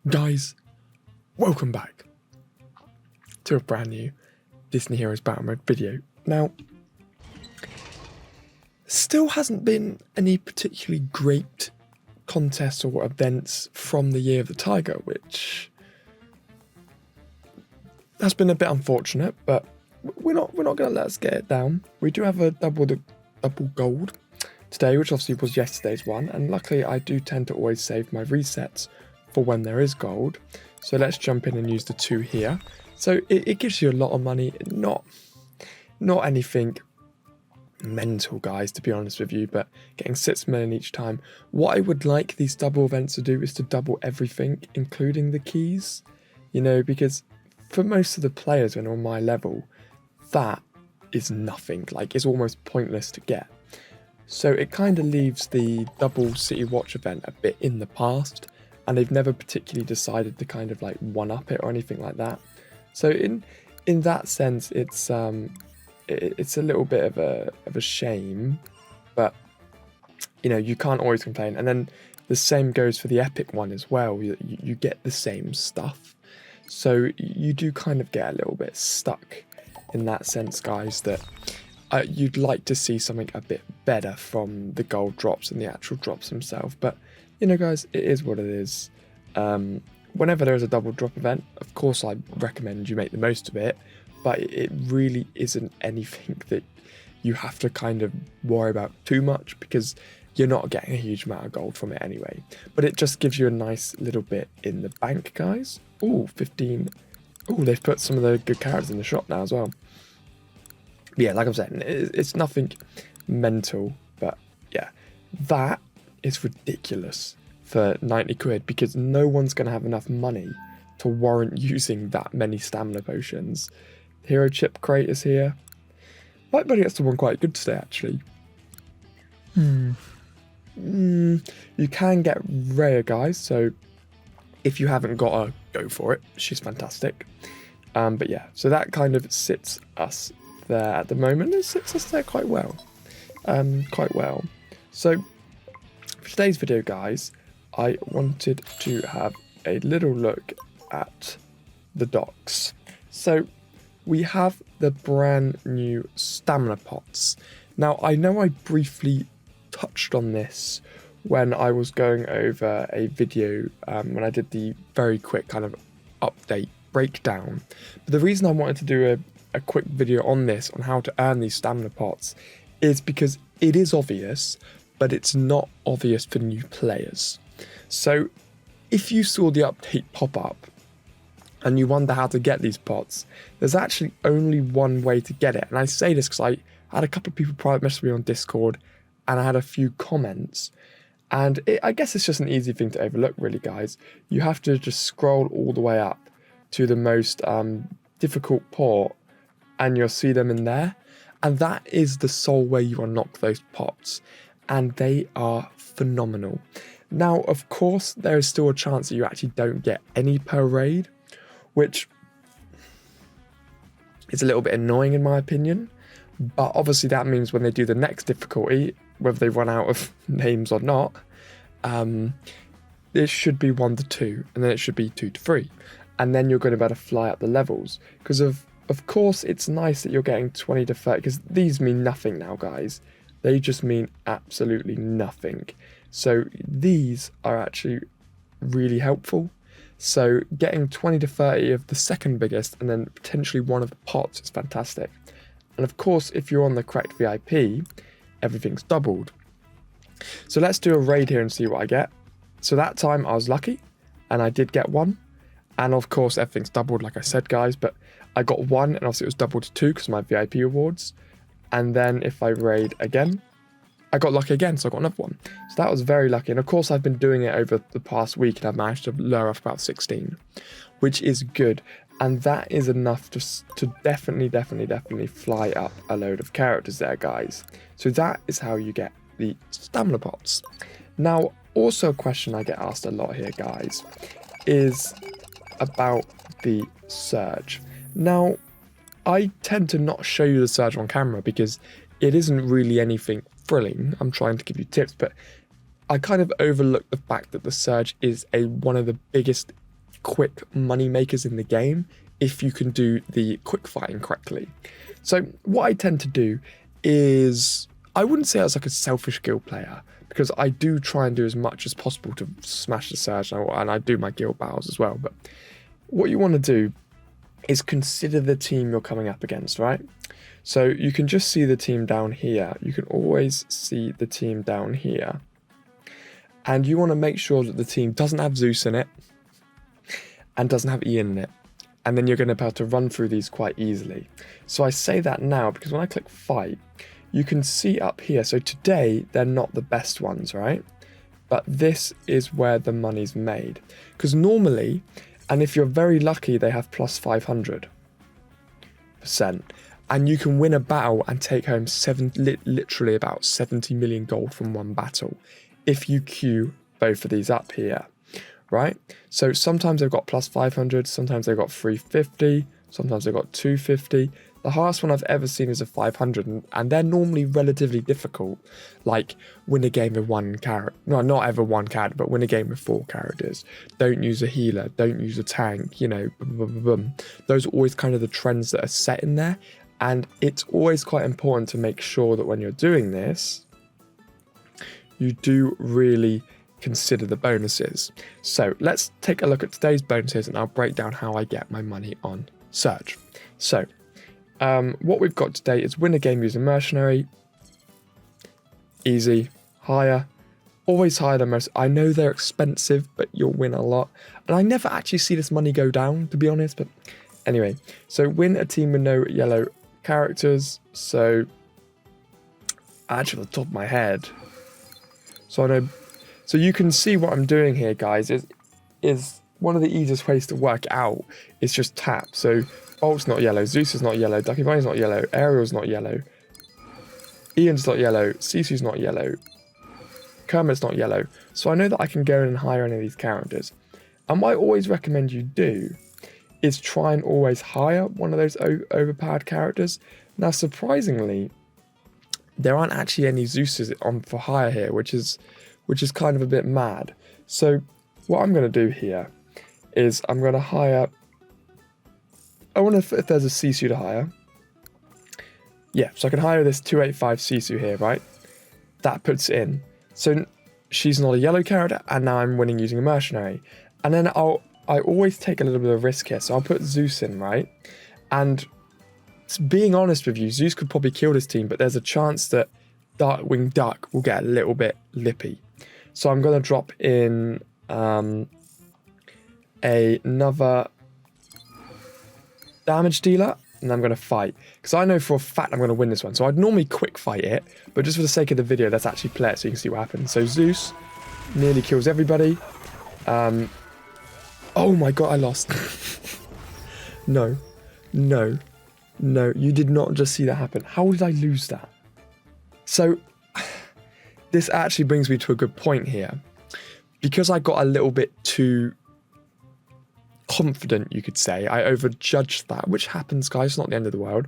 Guys, welcome back to a brand new Disney Heroes Battle Mode video. Now, still hasn't been any particularly great contests or events from the Year of the Tiger, which has been a bit unfortunate, but we're not going to let us get it down. We do have a double gold today, which obviously was yesterday's one, and luckily I do tend to always save my resets for when there is gold. So let's jump in and use the 2 here. So it gives you a lot of money, not anything mental, guys, to be honest with you, but getting 6 million each time. What I would like these double events to do is to double everything, including the keys, you know, because for most of the players when on my level, that is nothing, like it's almost pointless to get. So it kind of leaves the double City Watch event a bit in the past, and they've never particularly decided to kind of like one-up it or anything like that. So in that sense, it's a little bit of a shame, but you know, you can't always complain. And then the same goes for the epic one as well. You get the same stuff, so you do kind of get a little bit stuck in that sense, guys, that you'd like to see something a bit better from the gold drops and the actual drops themselves. But you know, guys, it is what it is. Whenever there is a double drop event, of course I recommend you make the most of it, but it really isn't anything that you have to kind of worry about too much, because you're not getting a huge amount of gold from it anyway. But it just gives you a nice little bit in the bank, guys. Ooh, 15. Ooh, they've put some of the good characters in the shop now as well. But yeah, like I'm saying, it's nothing mental, but yeah, that is ridiculous for 90 quid, because no one's going to have enough money to warrant using that many stamina potions. Hero chip crate is here. Might be gets the one quite good today, actually. You can get rare, guys, so if you haven't got her, go for it. She's fantastic. But yeah, so that kind of sits us there at the moment. It sits us there quite well. So for today's video, guys, I wanted to have a little look at the docks. So we have the brand new stamina pots. Now, I know I briefly touched on this when I was going over a video, when I did the very quick kind of update breakdown. But the reason I wanted to do a quick video on this, on how to earn these stamina pots, is because it is obvious, but it's not obvious for new players. So if you saw the update pop up and you wonder how to get these pots, there's actually only one way to get it. And I say this because I had a couple of people private message me on Discord, and I had a few comments. And I guess it's just an easy thing to overlook, really, guys. You have to just scroll all the way up to the most difficult port, and you'll see them in there. And that is the sole way you unlock those pots. And they are phenomenal. Now, of course, there is still a chance that you actually don't get any per raid, which is a little bit annoying in my opinion. But obviously that means when they do the next difficulty, whether they run out of names or not, it should be 1 to 2, and then it should be 2 to 3. And then you're going to be able to fly up the levels. Because of course, it's nice that you're getting 20 to 30, because these mean nothing now, guys. They just mean absolutely nothing. So these are actually really helpful. So getting 20 to 30 of the second biggest, and then potentially one of the pots, is fantastic. And of course, if you're on the correct VIP, everything's doubled. So let's do a raid here and see what I get. So that time I was lucky, and I did get 1. And of course, everything's doubled, like I said, guys. But I got 1, and obviously it was doubled to 2 because of my VIP rewards. And then if I raid again, I got lucky again, so I got another 1. So that was very lucky. And of course, I've been doing it over the past week, and I've managed to lure off about 16, which is good. And that is enough to definitely fly up a load of characters there, guys. So that is how you get the stamina pots. Now, also a question I get asked a lot here, guys, is about the surge. Now, I tend to not show you the surge on camera because it isn't really anything thrilling. I'm trying to give you tips, but I kind of overlook the fact that the surge is one of the biggest quick money makers in the game if you can do the quick fighting correctly. So what I tend to do is, I wouldn't say I was like a selfish guild player, because I do try and do as much as possible to smash the surge, and I do my guild battles as well. But what you want to do is consider the team you're coming up against, right? So you can just see the team down here. You can always see the team down here. And you want to make sure that the team doesn't have Zeus in it and doesn't have Ian in it. And then you're going to be able to run through these quite easily. So I say that now because when I click fight, you can see up here. So today, they're not the best ones, right? But this is where the money's made. Because normally, and if you're very lucky, they have plus 500%. And you can win a battle and take home literally about 70 million gold from one battle if you queue both of these up here, right? So sometimes they've got plus 500, sometimes they've got 350, sometimes they've got 250. The highest one I've ever seen is a 500, and they're normally relatively difficult, like win a game with one character. No, not ever one character, but win a game with 4 characters. Don't use a healer, don't use a tank, you know, those are always kind of the trends that are set in there. And it's always quite important to make sure that when you're doing this, you do really consider the bonuses. So let's take a look at today's bonuses, and I'll break down how I get my money on Surge. So what we've got today is win a game using Mercenary. Easy. Higher. Always higher than most. I know they're expensive, but you'll win a lot. And I never actually see this money go down, to be honest. But anyway, so win a team with no yellow characters. So actually, off the top of my head, so I know. So you can see what I'm doing here, guys. Is one of the easiest ways to work out is just tap. So Bolt's not yellow, Zeus is not yellow, Ducky Bunny's not yellow, Ariel's not yellow, Ian's not yellow, Sisu's not yellow, Kermit's not yellow. So I know that I can go in and hire any of these characters. And what I always recommend you do is try and always hire one of those overpowered characters. Now, surprisingly, there aren't actually any Zeuses on for hire here, which is kind of a bit mad. So what I'm going to do here is I'm going to hire. I wonder if there's a Sisu to hire. Yeah, so I can hire this 285 Sisu here, right? That puts it in. So she's not a yellow character, and now I'm winning using a mercenary. And then I always take a little bit of risk here, so I'll put Zeus in, right? And being honest with you, Zeus could probably kill this team, but there's a chance that Darkwing Duck will get a little bit lippy. So I'm going to drop in another damage dealer, and I'm going to fight. Because I know for a fact I'm going to win this one. So I'd normally quick fight it, but just for the sake of the video, let's actually play it so you can see what happens. So Zeus nearly kills everybody. Oh my god, I lost. No, you did not just see that happen. How did I lose that? So this actually brings me to a good point here. Because I got a little bit too confident, you could say, I overjudged that, which happens, guys, it's not the end of the world.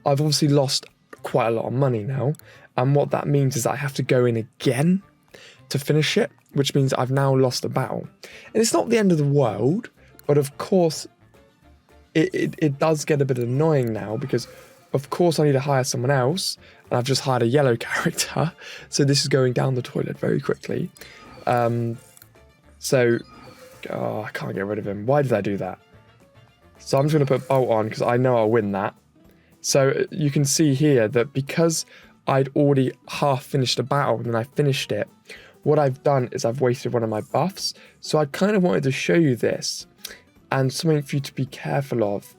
I've obviously lost quite a lot of money now, and what that means is I have to go in again to finish it, which means I've now lost a battle. And it's not the end of the world, but of course it does get a bit annoying now, because of course I need to hire someone else, and I've just hired a yellow character, so this is going down the toilet very quickly. Oh, I can't get rid of him. Why did I do that? So I'm just going to put Bolt on because I know I'll win that. So you can see here that because I'd already half finished a battle and then I finished it, what I've done is I've wasted one of my buffs. So I kind of wanted to show you this, and something for you to be careful of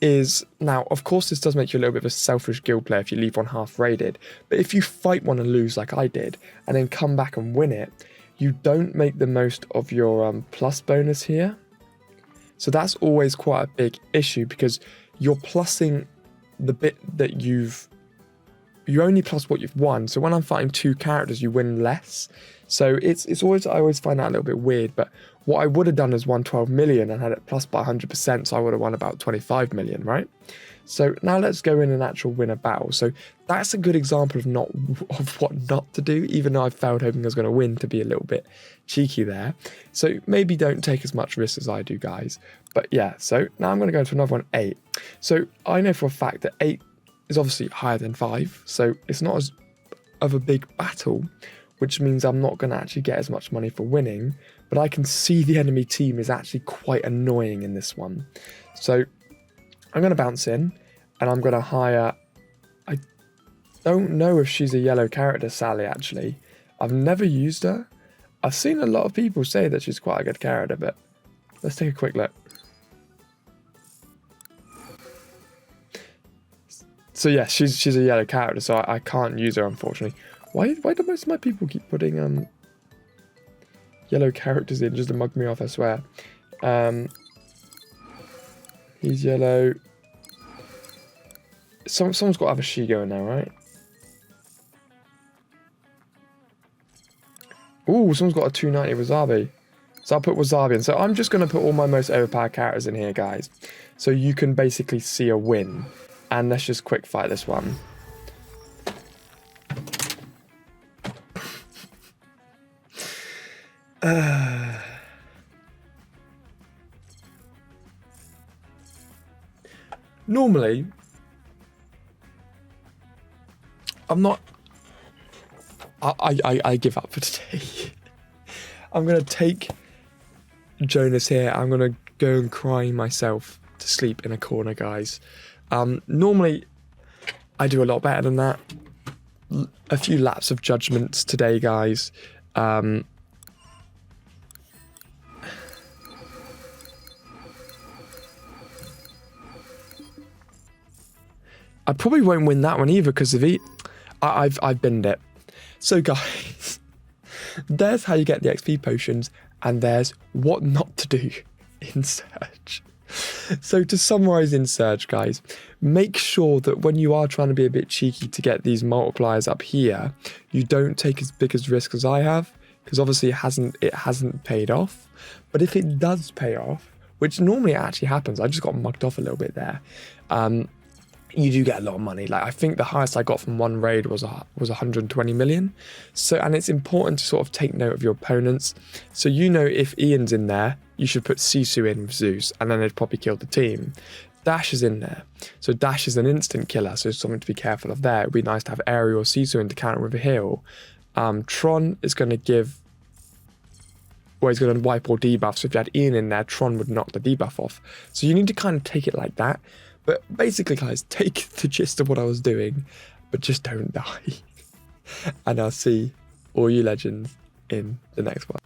is, now of course this does make you a little bit of a selfish guild player if you leave one half raided, but if you fight one and lose like I did and then come back and win it, you don't make the most of your plus bonus here. So that's always quite a big issue, because you're plussing the bit that you only plus what you've won. So when I'm fighting 2 characters, you win less. So it's always, I always find that a little bit weird. But What I would have done is won 12 million and had it plus by 100%, so I would have won about 25 million, right? So now let's go in and actual win a battle. So that's a good example of what not to do, even though I failed hoping I was going to win, to be a little bit cheeky there. So maybe don't take as much risk as I do, guys. But yeah, so now I'm going to go to another one, 8. So I know for a fact that 8 is obviously higher than 5, so it's not as of a big battle, which means I'm not going to actually get as much money for winning, but I can see the enemy team is actually quite annoying in this one. So I'm going to bounce in, and I'm going to hire... I don't know if she's a yellow character, Sally, actually. I've never used her. I've seen a lot of people say that she's quite a good character, but let's take a quick look. So yeah, she's a yellow character, so I can't use her, unfortunately. Why do most of my people keep putting yellow characters in just to mug me off, I swear. He's yellow. Someone's got to have a she going now, right? Ooh, someone's got a 290 Wasabi. So I'll put Wasabi in. So I'm just going to put all my most overpowered characters in here, guys. So you can basically see a win. And let's just quick fight this one. Normally, I'm not... I give up for today. I'm going to take Jonas here. I'm going to go and cry myself to sleep in a corner, guys. Normally, I do a lot better than that. A few laps of judgments today, guys. I probably won't win that one either because of I've binned it. So guys, there's how you get the XP potions, and there's what not to do in Surge. So to summarize in Surge, guys, make sure that when you are trying to be a bit cheeky to get these multipliers up here, you don't take as big as risk as I have, because obviously it hasn't paid off. But if it does pay off, which normally actually happens, I just got mugged off a little bit there. You do get a lot of money. Like I think the highest I got from one raid was 120 million. So, and it's important to sort of take note of your opponents. So you know if Ian's in there, you should put Sisu in with Zeus, and then they'd probably kill the team. Dash is in there. So Dash is an instant killer, so something to be careful of there. It'd be nice to have Ariel or Sisu in to counter with a heal. Tron is going to give... Well, he's going to wipe all debuffs. So if you had Ian in there, Tron would knock the debuff off. So you need to kind of take it like that. But basically, guys, take the gist of what I was doing, but just don't die. And I'll see all you legends in the next one.